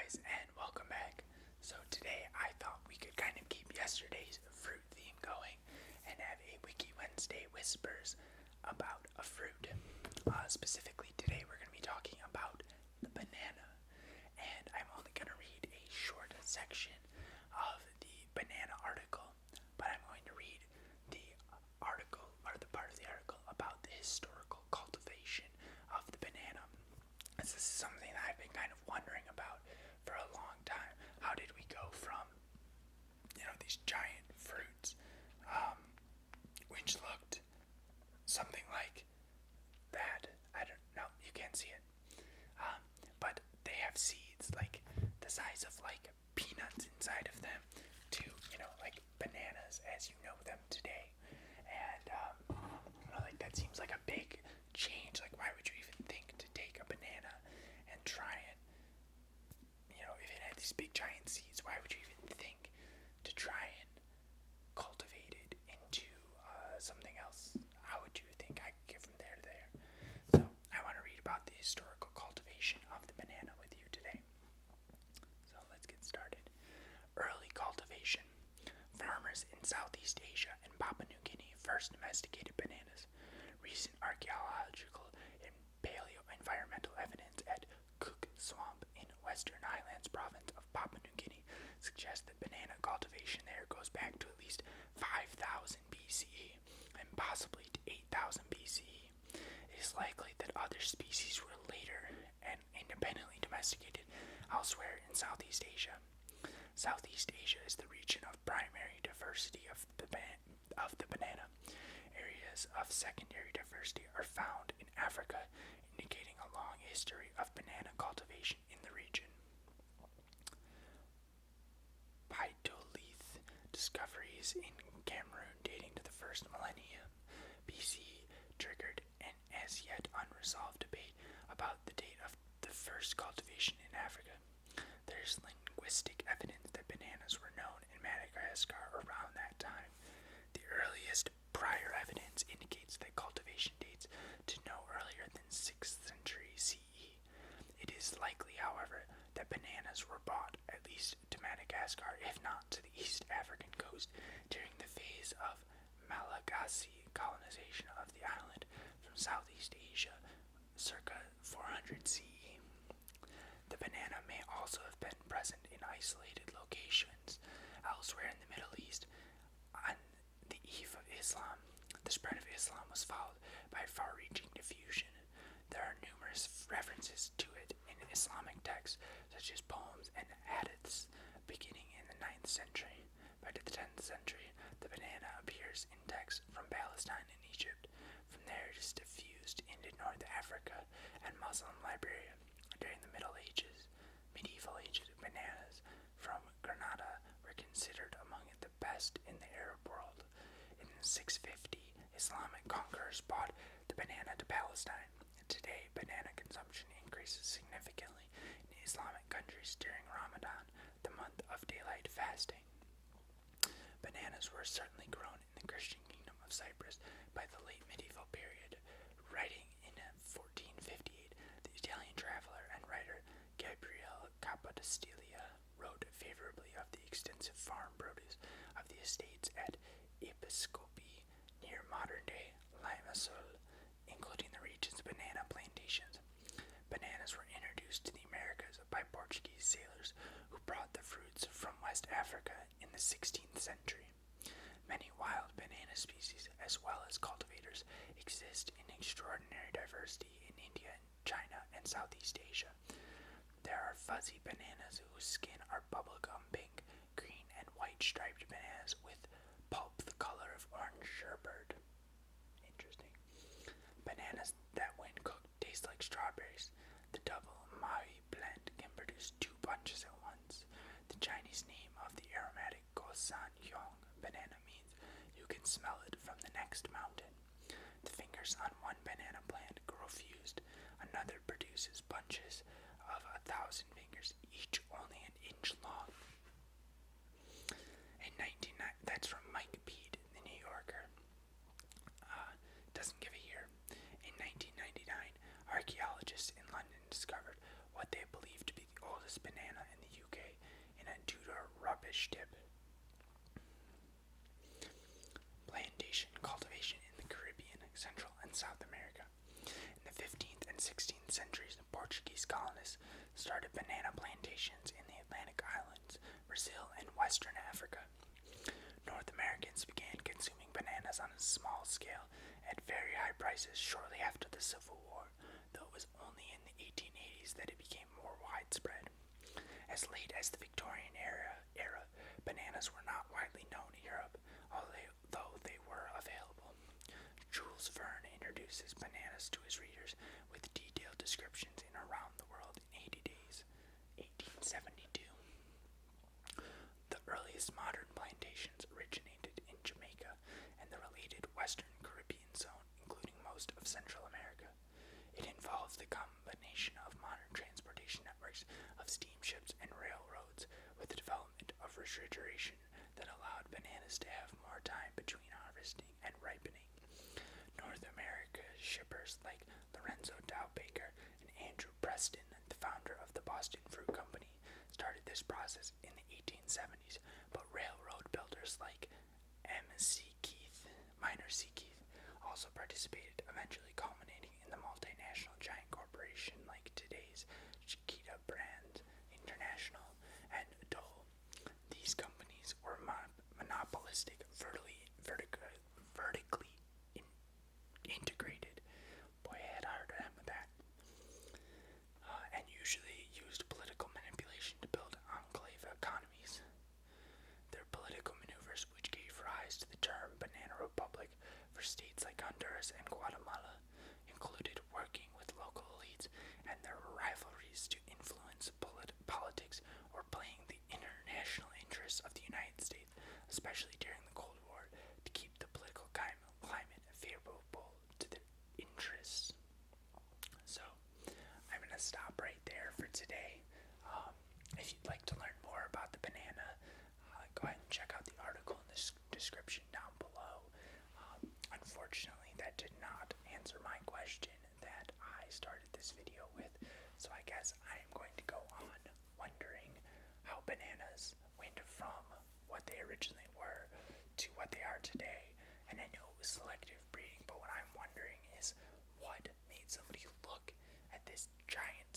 guys, and welcome back. So today I thought we could kind of keep yesterday's fruit theme going and have a Wiki Wednesday whispers about a fruit. Specifically today we're going to be talking about the banana, and I'm only going to read a short section of the banana article, but I'm going to read the article, or the part of the article, about the historical cultivation of the banana. This is something that I've been kind of wondering about for a long time. How did we go from, these giant fruits, which looked something like that? I don't know, you can't see it. But they have seeds like the size of like peanuts inside of them to, like bananas as you know them today. And, that seems like a big change. Like, why would you even think to take a banana and try it? If it had these big giant seeds, why would you even think to try and cultivate it into something else? How would you think I could get from there to there? So, I want to read about the historical cultivation of the banana with you today. So, let's get started. Early cultivation. Farmers in Southeast Asia and Papua New Guinea first domesticated bananas. Recent archaeological and paleo-environmental evidence at Cook Swamp in Western Highlands province of Papua New Guinea suggests that banana cultivation there goes back to at least 5,000 BCE and possibly to 8,000 BCE. It is likely that other species were later and independently domesticated elsewhere in Southeast Asia. Southeast Asia is the region of primary diversity of the banana. Areas of secondary diversity are found in Africa, indicating a long history of banana cultivation in the region. Phytolith discoveries in Cameroon dating to the first millennium BCE triggered an as yet unresolved debate about the date of the first cultivation in Africa. There is linguistic evidence that bananas were known in Madagascar around that time. The earliest prior evidence indicates that cultivation dates to no earlier than 6th century CE. It is likely, however, that bananas were brought at least to Madagascar, if not to the East African coast, during the phase of Malagasy colonization of the island from Southeast Asia, circa 400 CE. The banana may also have been present in isolated locations elsewhere in the Middle East. On the eve of Islam, the spread of Islam was followed by far-reaching diffusion. There are numerous references to it in Islamic texts, such as poems and hadiths, beginning in the 9th century. By the 10th century, the banana appears in texts from Palestine and Egypt. From there, it is diffused into North Africa and Muslim Liberia. During the medieval ages, bananas from Granada were considered among the best in the Arab world. In 650, Islamic conquerors brought the banana to Palestine. Today, banana consumption increases significantly in Islamic countries during Ramadan, the month of daylight fasting. Bananas were certainly grown in the Christian kingdom of Cyprus by the late medieval period. Writing in 1458, the Italian traveler and writer Gabriele Capodistria wrote favorably of the extensive farm produce of the estates at Episcopi near modern-day Limassol, including the region's banana plantations. Bananas were introduced to the Americas by Portuguese sailors who brought the fruits from West Africa in the 16th century. Many wild banana species, as well as cultivators, exist in extraordinary diversity in India, China, and Southeast Asia. There are fuzzy bananas whose skin are bubblegum pink, green, and white striped bananas with pulp the color of orange sherbet. Interesting. Bananas that, when cooked, taste like strawberries. The double Maui blend can produce 2 bunches at once. The Chinese name of the aromatic Gosan Yong banana means you can smell it from the next mountain. The fingers on one banana plant grow fused. Another produces bunches of 1,000 fingers, each only an inch long. That's from Mike Bede, the New Yorker. Doesn't give a year. In 1999, archaeologists in London discovered what they believed to be the oldest banana in fish tip. Plantation cultivation in the Caribbean, Central and South America. In the 15th and 16th centuries, Portuguese colonists started banana plantations in the Atlantic islands, Brazil, and Western Africa. North Americans began consuming bananas on a small scale at very high prices shortly after the Civil War, though it was only in the 1880s that it became more widespread. As late as the Victorian era, bananas were not widely known in Europe, although they were available. Jules Verne introduces bananas to his readers with detailed descriptions in Around the World in 80 Days, 1872. The earliest modern plantations originated in Jamaica and the related Western Caribbean zone, including most of Central America. It involved the combination of modern transportation networks of steamships and railroads with the development of refrigeration that allowed bananas to have more time between harvesting and ripening. North America shippers like Lorenzo Dow Baker and Andrew Preston, the founder of the Boston Fruit Company, started this process in the 1870s, but railroad builders like Minor C. Keith, also participated, eventually culminating in the multinational giant corporation like today's Chiquita Brand International and Dole. These companies were monopolistic, vertically integrated. Boy, I had a hard time with that. And usually used political manipulation to build enclave economies. Their political maneuvers, which gave rise to the term Banana Republic for states like Honduras and Guatemala, included working with local elites and their rivalries to influence politics or playing the international interests of the United States, especially during the Cold War, to keep the political climate favorable to their interests. So, I'm going to stop right there for today. If you'd like to learn more about the banana, go ahead and check out the article in the description down below. Unfortunately, that did not answer my question that I started this video with, so I guess I am going to go on wondering how bananas went from what they originally were to what they are today. And I know it was selective breeding, but what I'm wondering is what made somebody look at this giant